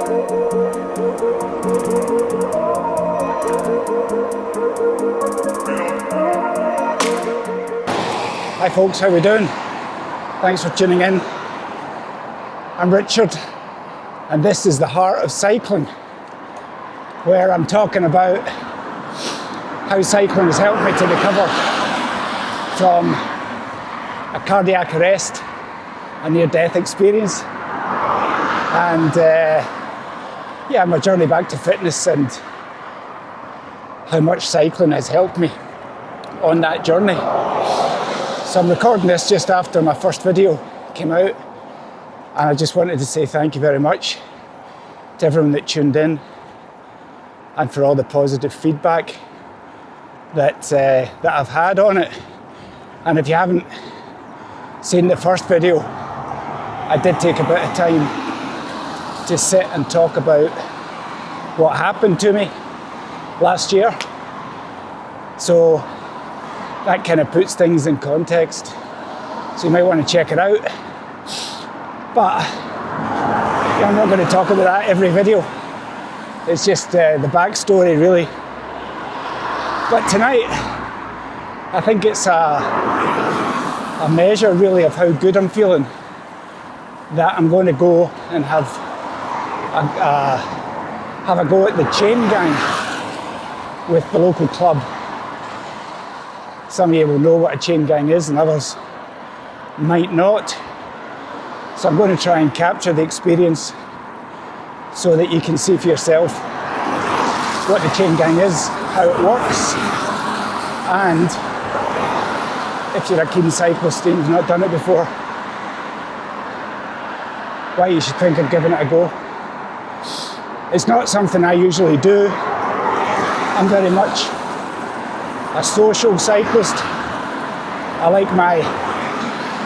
Hi folks, how we doing? Thanks for tuning in. I'm Richard, and this is the heart of cycling, where I'm talking about how cycling has helped me to recover from a cardiac arrest, a near-death experience, and my journey back to fitness and how much cycling has helped me on that journey. So I'm recording this just after my first video came out, and I just wanted to say thank you very much to everyone that tuned in and for all the positive feedback that I've had on it. And if you haven't seen the first video, I did take a bit of time to sit and talk about what happened to me last year. So that kind of puts things in context. So you might want to check it out. But I'm not going to talk about that every video. It's just the backstory, really. But tonight, I think it's a measure, really, of how good I'm feeling, that I'm going to go and have a go at the Chaingang with the local club. Some of you will know what a Chaingang is and others might not. So I'm going to try and capture the experience so that you can see for yourself what the Chaingang is, how it works, and if you're a keen cyclist and you've not done it before, why you should think of giving it a go. It's not something I usually do. I'm very much a social cyclist. I like my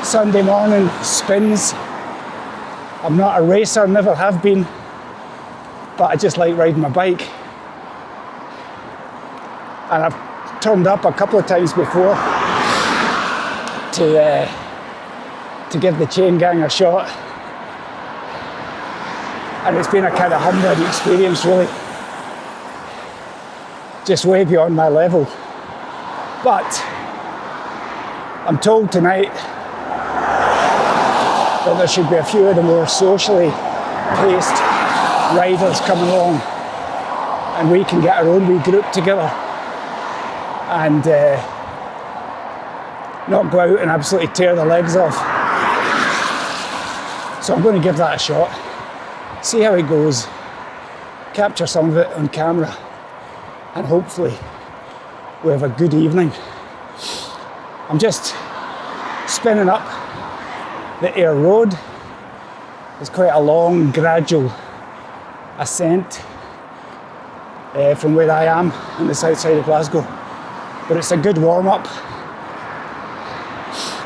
Sunday morning spins. I'm not a racer, never have been, but I just like riding my bike. And I've turned up a couple of times before to give the Chaingang a shot. And it's been a kind of humbling experience, really. Just way beyond my level. But I'm told tonight that there should be a few of the more socially paced riders coming along, and we can get our own wee group together and not go out and absolutely tear the legs off. So I'm going to give that a shot, see how it goes, capture some of it on camera, and hopefully we have a good evening. I'm just spinning up the Ayr Road. It's quite a long, gradual ascent from where I am on the south side of Glasgow. But it's a good warm-up.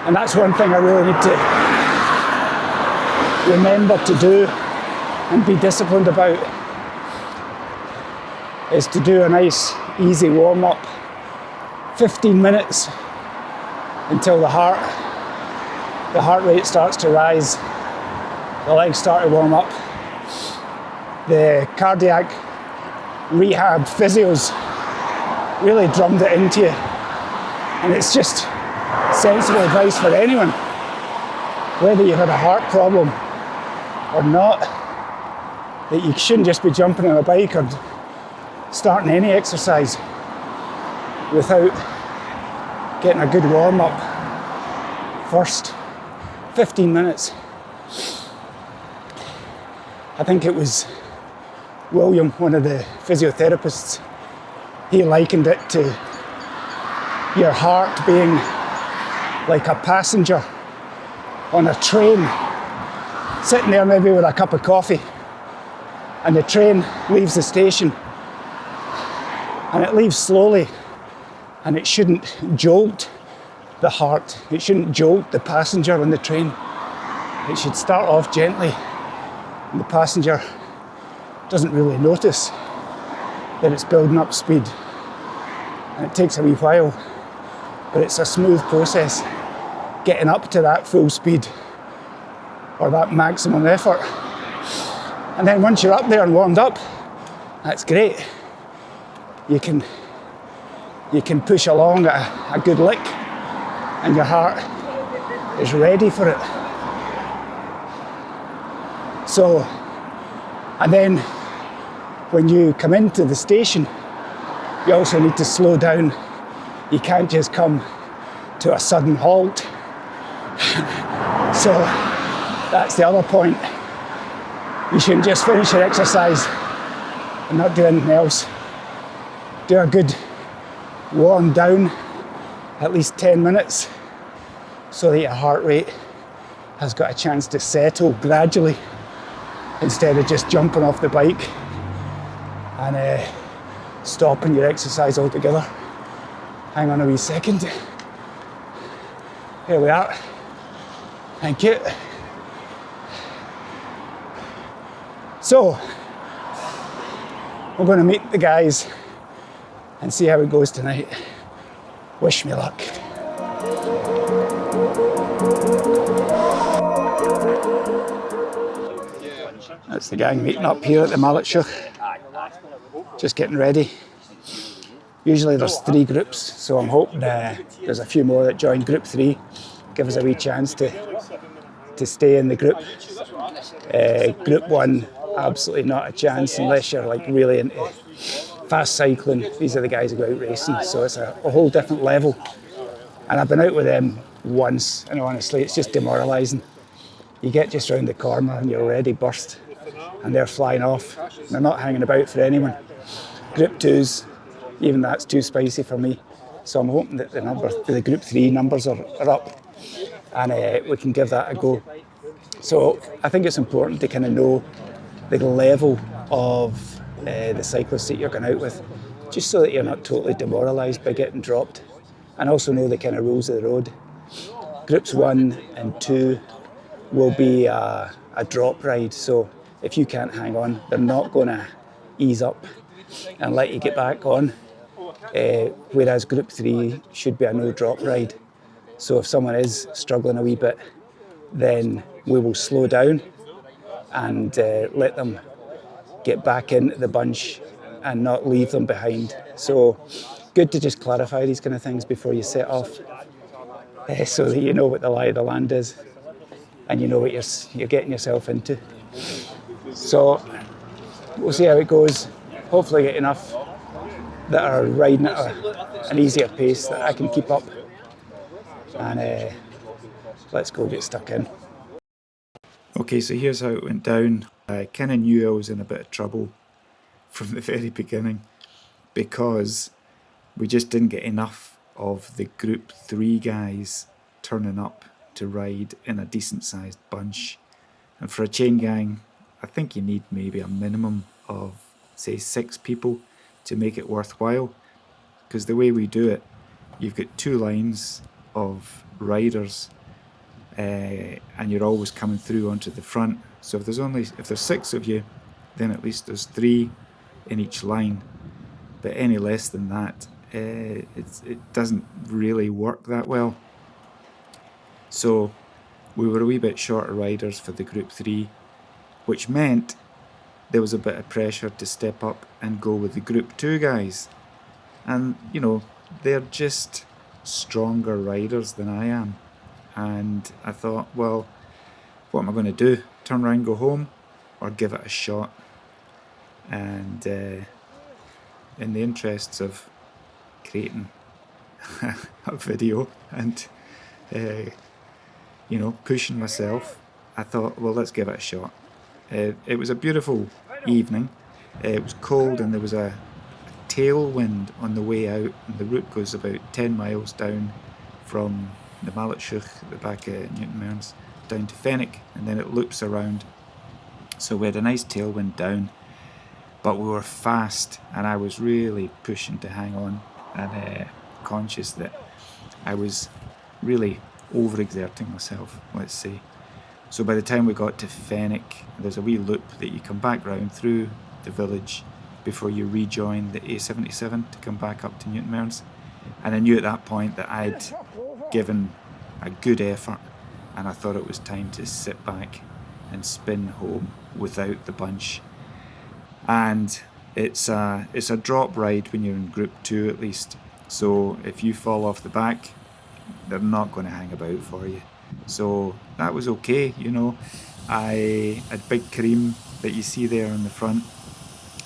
And that's one thing I really need to remember to do and be disciplined about, is to do a nice, easy warm-up. 15 minutes until the heart rate starts to rise, the legs start to warm up. The cardiac rehab physios really drummed it into you, and it's just sensible advice for anyone, whether you've had a heart problem or not, that you shouldn't just be jumping on a bike or starting any exercise without getting a good warm-up first. 15 minutes. I think it was William, one of the physiotherapists, he likened it to your heart being like a passenger on a train, sitting there maybe with a cup of coffee, and the train leaves the station, and it leaves slowly, and it shouldn't jolt the heart, it shouldn't jolt the passenger on the train. It should start off gently, and the passenger doesn't really notice that it's building up speed, and it takes a wee while, but it's a smooth process getting up to that full speed or that maximum effort. And then once you're up there and warmed up, that's great. You can push along at a good lick and your heart is ready for it. So, and then when you come into the station, you also need to slow down. You can't just come to a sudden halt. So that's the other point. You shouldn't just finish your exercise and not do anything else. Do a good warm down, at least 10 minutes, so that your heart rate has got a chance to settle gradually instead of just jumping off the bike and stopping your exercise altogether. Hang on a wee second. Here we are. Thank you. So, we're going to meet the guys and see how it goes tonight. Wish me luck. That's the gang meeting up here at the Malletshire. Just getting ready. Usually there's 3 groups, so I'm hoping there's a few more that join group 3. Give us a wee chance to stay in the group. Group 1, absolutely not a chance unless you're like really into fast cycling. These are the guys who go out racing, so it's a whole different level. And I've been out with them once, and honestly, it's just demoralising. You get just round the corner and you're already burst, and they're flying off. They're not hanging about for anyone. Group 2s, even that's too spicy for me. So I'm hoping that the group 3 numbers are up, and we can give that a go. So I think it's important to kind of know the level of the cyclists that you're going out with, just so that you're not totally demoralised by getting dropped, and also know the kind of rules of the road. Groups 1 and 2 will be a drop ride, so if you can't hang on, they're not going to ease up and let you get back on, whereas group 3 should be a no drop ride. So if someone is struggling a wee bit, then we will slow down and let them get back into the bunch and not leave them behind. So good to just clarify these kind of things before you set off, so that you know what the lie of the land is and you know what you're getting yourself into. So we'll see how it goes. Hopefully get enough that are riding at an easier pace that I can keep up, and let's go get stuck in. Okay, so here's how it went down. I kind of knew I was in a bit of trouble from the very beginning because we just didn't get enough of the group 3 guys turning up to ride in a decent sized bunch. And for a chain gang, I think you need maybe a minimum of, say, 6 people to make it worthwhile. Because the way we do it, you've got 2 lines of riders, and you're always coming through onto the front. So if there's 6 of you, then at least there's 3 in each line. But any less than that, it doesn't really work that well. So we were a wee bit short of riders for the group 3, which meant there was a bit of pressure to step up and go with the group 2 guys. And, you know, they're just stronger riders than I am. And I thought, well, what am I going to do? Turn around, go home, or give it a shot? And in the interests of creating a video and, pushing myself, I thought, well, let's give it a shot. It was a beautiful evening. It was cold and there was a tailwind on the way out, and the route goes about 10 miles down from the Malletshire, the back of Newton Mearns, down to Fenwick, and then it loops around. So we had a nice tailwind down, but we were fast, and I was really pushing to hang on, and conscious that I was really overexerting myself, let's say. So by the time we got to Fenwick, there's a wee loop that you come back round through the village before you rejoin the A77 to come back up to Newton Mearns. And I knew at that point that I'd given a good effort, and I thought it was time to sit back and spin home without the bunch. And it's a drop ride when you're in group 2 at least. So if you fall off the back, they're not going to hang about for you. So that was okay, you know. I had Big Kareem that you see there on the front.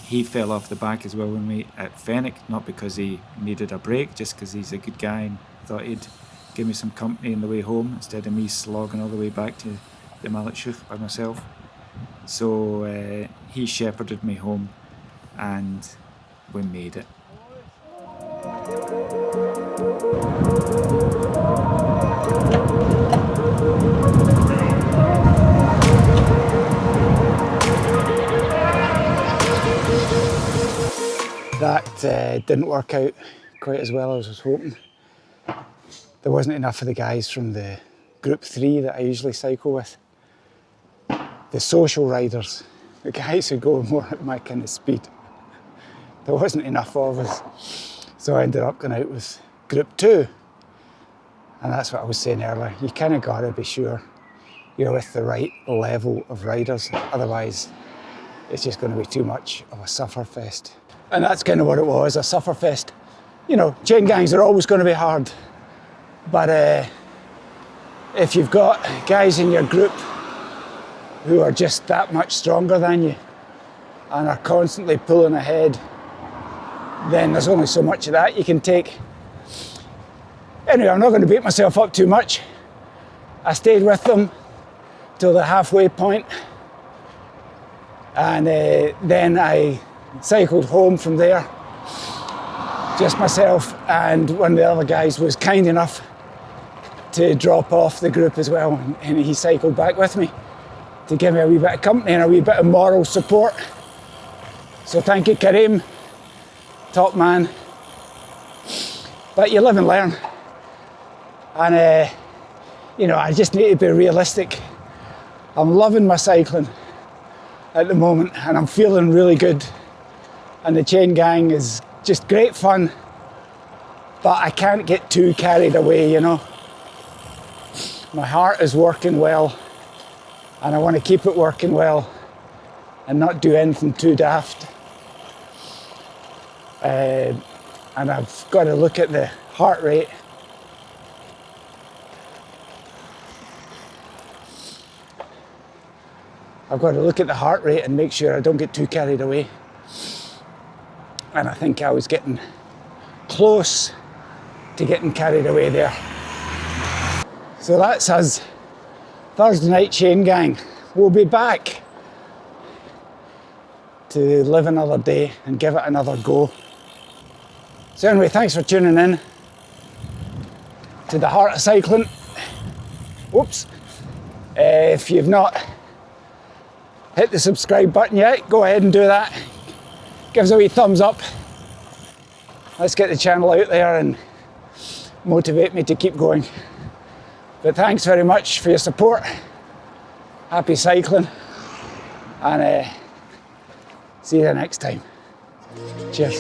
He fell off the back as well when we at Fenwick, not because he needed a break, just because he's a good guy and thought he'd give me some company on the way home instead of me slogging all the way back to the Malachuk by myself. So he shepherded me home and we made it. That didn't work out quite as well as I was hoping. There wasn't enough of the guys from the group 3 that I usually cycle with. The social riders, the guys who go more at my kind of speed. There wasn't enough of us. So I ended up going out with group 2. And that's what I was saying earlier. You kind of got to be sure you're with the right level of riders. Otherwise, it's just going to be too much of a sufferfest. And that's kind of what it was, a sufferfest. You know, chain gangs are always going to be hard. But if you've got guys in your group who are just that much stronger than you and are constantly pulling ahead, then there's only so much of that you can take. Anyway, I'm not going to beat myself up too much. I stayed with them till the halfway point, and then I cycled home from there, just myself, and one of the other guys was kind enough to drop off the group as well, and he cycled back with me to give me a wee bit of company and a wee bit of moral support. So thank you, Kareem, top man. But you live and learn, and you know, I just need to be realistic. I'm loving my cycling at the moment and I'm feeling really good, and the chain gang is just great fun, but I can't get too carried away, you know. My heart is working well and I want to keep it working well and not do anything too daft. And I've got to look at the heart rate. I've got to look at the heart rate and make sure I don't get too carried away. And I think I was getting close to getting carried away there. So that's us, Thursday night chain gang. We'll be back to live another day and give it another go. So anyway, thanks for tuning in to the Heart of Cycling. Whoops. If you've not hit the subscribe button yet, go ahead and do that. Give us a wee thumbs up. Let's get the channel out there and motivate me to keep going. But thanks very much for your support. Happy cycling, and see you next time. Cheers.